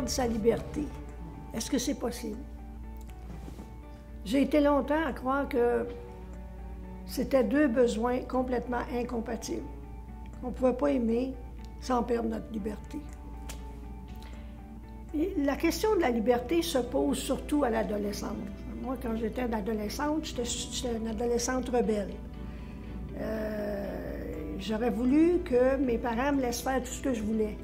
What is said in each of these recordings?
perdre sa liberté. Est-ce que c'est possible? J'ai été longtemps à croire que c'était deux besoins complètement incompatibles. On ne pouvait pas aimer sans perdre notre liberté. Et la question de la liberté se pose surtout à l'adolescence. Moi, quand j'étais adolescente, j'étais une adolescente rebelle. J'aurais voulu que mes parents me laissent faire tout ce que je voulais.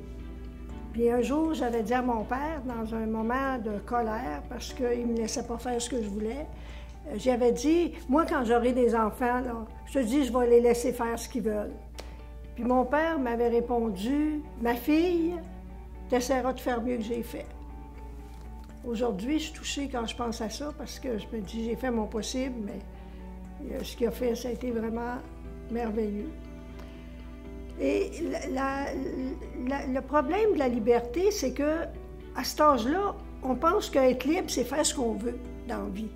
Puis un jour, j'avais dit à mon père, dans un moment de colère, parce qu'il ne me laissait pas faire ce que je voulais, j'avais dit, moi, quand j'aurai des enfants, là, je te dis, je vais les laisser faire ce qu'ils veulent. Puis mon père m'avait répondu, ma fille, tu essaieras de faire mieux que j'ai fait. Aujourd'hui, je suis touchée quand je pense à ça, parce que je me dis, j'ai fait mon possible, mais ce qu'il a fait, ça a été vraiment merveilleux. Et le problème de la liberté, c'est que à cet âge-là, on pense qu'être libre, c'est faire ce qu'on veut dans la vie.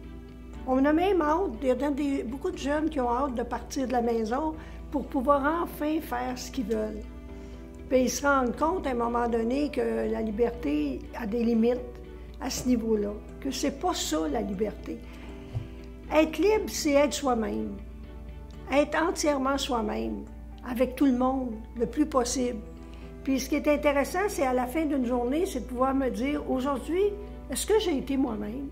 On a même hâte, il y a beaucoup de jeunes qui ont hâte de partir de la maison pour pouvoir enfin faire ce qu'ils veulent. Puis ils se rendent compte à un moment donné que la liberté a des limites à ce niveau-là, que c'est pas ça la liberté. Être libre, c'est être soi-même, être entièrement soi-même, avec tout le monde, le plus possible. Puis ce qui est intéressant, c'est à la fin d'une journée, c'est de pouvoir me dire, aujourd'hui, est-ce que j'ai été moi-même?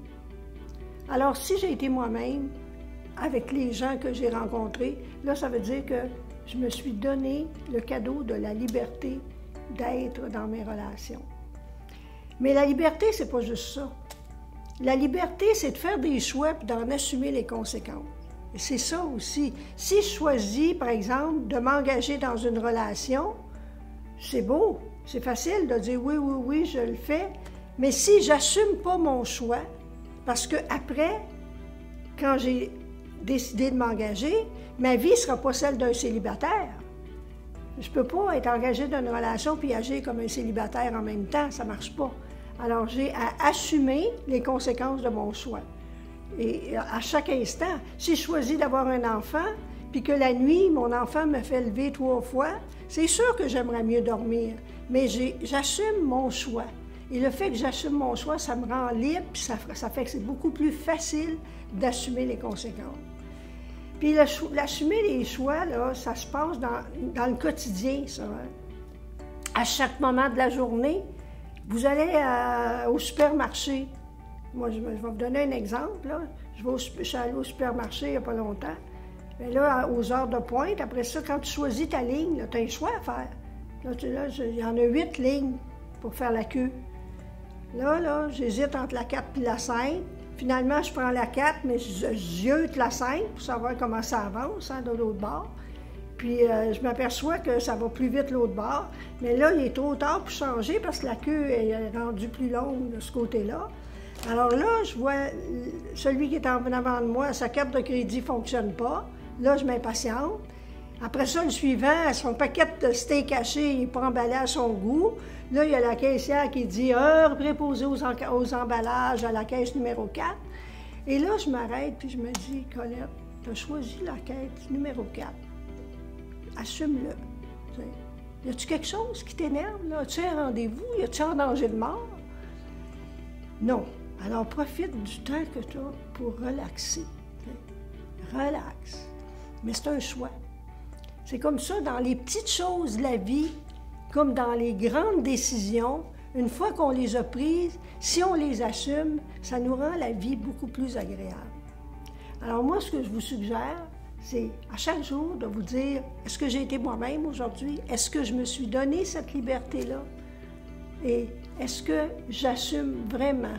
Alors, si j'ai été moi-même, avec les gens que j'ai rencontrés, là, ça veut dire que je me suis donné le cadeau de la liberté d'être dans mes relations. Mais la liberté, c'est pas juste ça. La liberté, c'est de faire des choix et d'en assumer les conséquences. Et c'est ça aussi. Si je choisis, par exemple, de m'engager dans une relation, c'est beau, c'est facile de dire oui, oui, oui, je le fais. Mais si j'assume pas mon choix, parce que après, quand j'ai décidé de m'engager, ma vie ne sera pas celle d'un célibataire. Je ne peux pas être engagée dans une relation puis agir comme un célibataire en même temps, ça ne marche pas. Alors, j'ai à assumer les conséquences de mon choix. Et à chaque instant, si je choisis d'avoir un enfant, puis que la nuit, mon enfant me fait lever 3 fois, c'est sûr que j'aimerais mieux dormir, mais j'assume mon choix. Et le fait que j'assume mon choix, ça me rend libre, puis ça fait que c'est beaucoup plus facile d'assumer les conséquences. Puis l'assumer les choix, là, ça se passe dans le quotidien, ça. Hein? À chaque moment de la journée, vous allez au supermarché. Moi, je vais vous donner un exemple. Là. Je suis allée au supermarché il n'y a pas longtemps. Mais là, aux heures de pointe, après ça, quand tu choisis ta ligne, tu as un choix à faire. Là, il y en a 8 lignes pour faire la queue. Là, j'hésite entre la 4 et la 5. Finalement, je prends la 4, mais je ziote la 5 pour savoir comment ça avance hein, de l'autre bord. Puis je m'aperçois que ça va plus vite l'autre bord. Mais là, il est trop tard pour changer parce que la queue est rendue plus longue de ce côté-là. Alors là, je vois celui qui est en avant de moi, sa carte de crédit ne fonctionne pas. Là, je m'impatiente. Après ça, le suivant, son paquet de steak haché, il n'est pas emballé à son goût. Là, il y a la caissière qui dit « Heure préposée aux emballages à la caisse numéro 4 ». Et là, je m'arrête puis je me dis « Colette, tu as choisi la caisse numéro 4. Assume-le. Y a-tu quelque chose qui t'énerve? As-tu un rendez-vous? Y a-tu un danger de mort? » Non. Alors, profite du temps que tu as pour relaxer. Relax. Mais c'est un choix. C'est comme ça, dans les petites choses de la vie, comme dans les grandes décisions, une fois qu'on les a prises, si on les assume, ça nous rend la vie beaucoup plus agréable. Alors moi, ce que je vous suggère, c'est à chaque jour de vous dire, est-ce que j'ai été moi-même aujourd'hui? Est-ce que je me suis donné cette liberté-là? Et est-ce que j'assume vraiment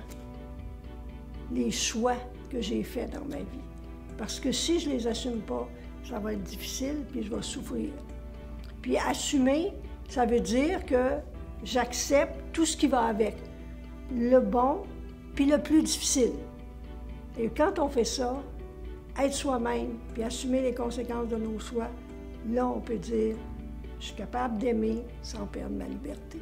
les choix que j'ai faits dans ma vie? Parce que si je ne les assume pas, ça va être difficile, puis je vais souffrir. Puis assumer, ça veut dire que j'accepte tout ce qui va avec, le bon, puis le plus difficile. Et quand on fait ça, être soi-même, puis assumer les conséquences de nos choix, là, on peut dire, je suis capable d'aimer sans perdre ma liberté.